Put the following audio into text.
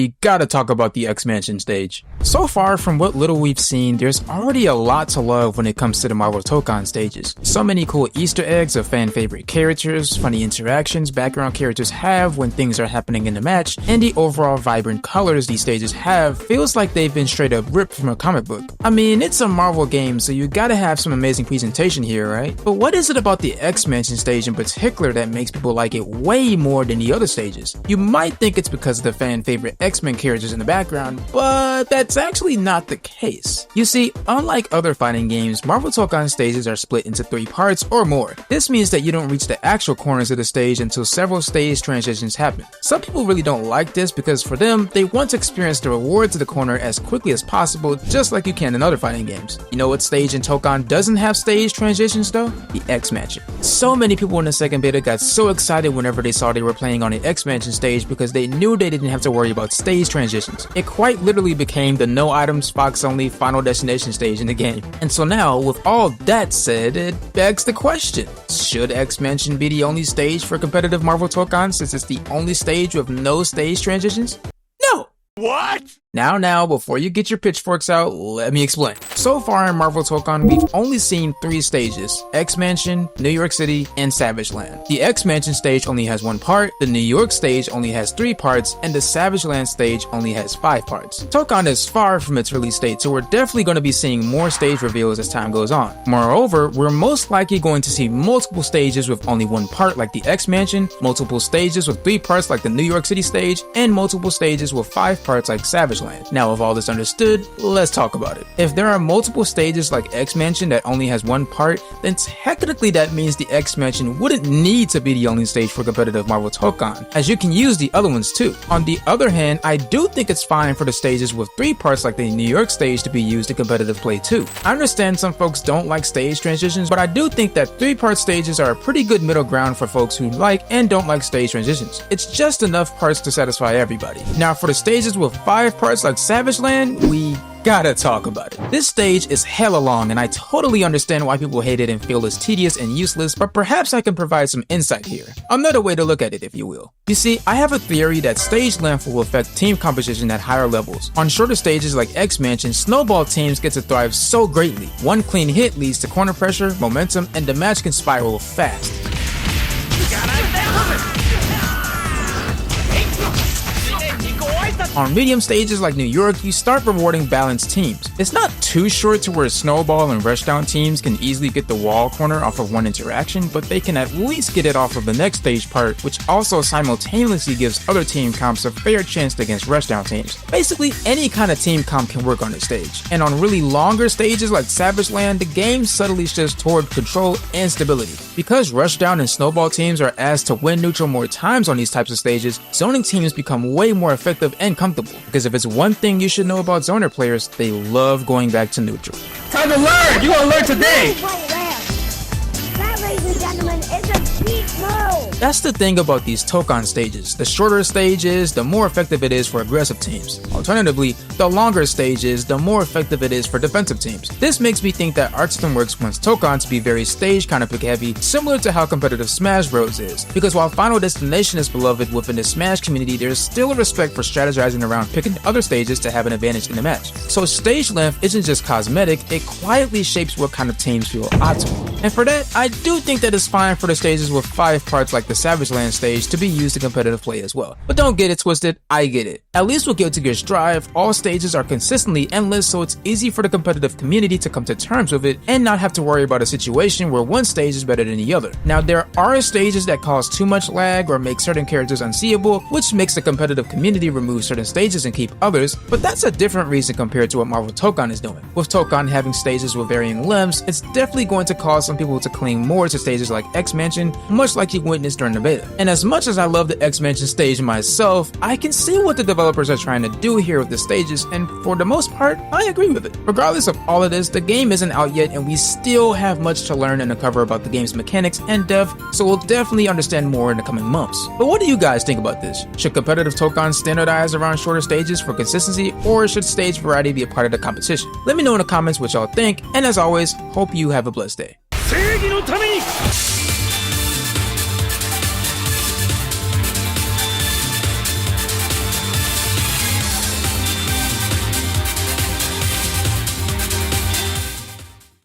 we gotta talk about the X-Mansion stage. So far, from what little we've seen, there's already a lot to love when it comes to the Marvel Tokon stages. So many cool Easter eggs of fan favorite characters, funny interactions background characters have when things are happening in the match, and the overall vibrant colors these stages have feels like they've been straight up ripped from a comic book. I mean, it's a Marvel game, so you gotta have some amazing presentation here, right? But what is it about the X-Mansion stage in particular that makes people like it way more than the other stages? You might think it's because of the fan favorite X-Men characters in the background, but that's actually not the case. You see, unlike other fighting games, Marvel Tokon stages are split into 3 parts or more. This means that you don't reach the actual corners of the stage until several stage transitions happen. Some people really don't like this because for them, they want to experience the rewards of the corner as quickly as possible, just like you can in other fighting games. You know what stage in Tokon doesn't have stage transitions though? The X-Mansion. So many people in the second beta got so excited whenever they saw they were playing on the X-Mansion stage because they knew they didn't have to worry about stage transitions. It quite literally became the no items, Fox only, final destination stage in the game. And so now, with all that said, it begs the question, should X-Mansion be the only stage for competitive Marvel Tokon since it's the only stage with no stage transitions? No! What? Now, before you get your pitchforks out, let me explain. So far in Marvel Tokon, we've only seen 3 stages: X-Mansion, New York City, and Savage Land. The X-Mansion stage only has 1 part, the New York stage only has 3 parts, and the Savage Land stage only has 5 parts. Tokon is far from its release date, so we're definitely going to be seeing more stage reveals as time goes on. Moreover, we're most likely going to see multiple stages with only 1 part like the X-Mansion, multiple stages with 3 parts like the New York City stage, and multiple stages with 5 parts like Savage Land. Now, with all this understood, let's talk about it. If there are multiple stages like X-Mansion that only has 1 part, then technically that means the X-Mansion wouldn't need to be the only stage for competitive Marvel Tokon, as you can use the other ones too. On the other hand, I do think it's fine for the stages with 3 parts like the New York stage to be used in competitive play too. I understand some folks don't like stage transitions, but I do think that 3-part stages are a pretty good middle ground for folks who like and don't like stage transitions. It's just enough parts to satisfy everybody. Now, for the stages with 5 parts like Savage Land, we gotta talk about it. This stage is hella long and I totally understand why people hate it and feel it's tedious and useless, but perhaps I can provide some insight here. Another way to look at it, if you will. You see, I have a theory that stage length will affect team composition at higher levels. On shorter stages like X-Mansion, snowball teams get to thrive so greatly. One clean hit leads to corner pressure, momentum, and the match can spiral fast. On medium stages like New York, you start rewarding balanced teams. It's not too short to where snowball and rushdown teams can easily get the wall corner off of 1 interaction, but they can at least get it off of the next stage part, which also simultaneously gives other team comps a fair chance against rushdown teams. Basically, any kind of team comp can work on this stage. And on really longer stages like Savage Land, the game subtly shifts toward control and stability. Because rushdown and snowball teams are asked to win neutral more times on these types of stages, zoning teams become way more effective and comfortable. Because if it's one thing you should know about zoner players, they love going back to neutral. Time to learn! You gonna learn today! That, ladies and gentlemen, is a cheat move! That's the thing about these Tokon stages. The shorter stage is, the more effective it is for aggressive teams. Alternatively, the longer stage is, the more effective it is for defensive teams. This makes me think that Arc System Works wants Tokon to be very stage kind of pick heavy, similar to how competitive Smash Bros is. Because while Final Destination is beloved within the Smash community, there's still a respect for strategizing around picking other stages to have an advantage in the match. So stage length isn't just cosmetic, it quietly shapes what kind of teams feel optimal. And for that, I do think that it's fine for the stages with 5 parts like the Savage Land stage to be used in competitive play as well. But don't get it twisted, I get it. At least with Guilty Gear Strive, all stages are consistently endless, so it's easy for the competitive community to come to terms with it and not have to worry about a situation where one stage is better than the other. Now, there are stages that cause too much lag or make certain characters unseeable, which makes the competitive community remove certain stages and keep others, but that's a different reason compared to what Marvel Tokon is doing. With Tokon having stages with varying lengths, it's definitely going to cause some people to cling more to stages like X-Mansion, much like you witnessed during the beta. And as much as I love the X-Mansion stage myself, I can see what the developers are trying to do here with the stages, and for the most part, I agree with it. Regardless of all of this, the game isn't out yet and we still have much to learn and uncover about the game's mechanics and depth, so we'll definitely understand more in the coming months. But what do you guys think about this? Should competitive Tokon standardize around shorter stages for consistency, or should stage variety be a part of the competition? Let me know in the comments what y'all think, and as always, hope you have a blessed day.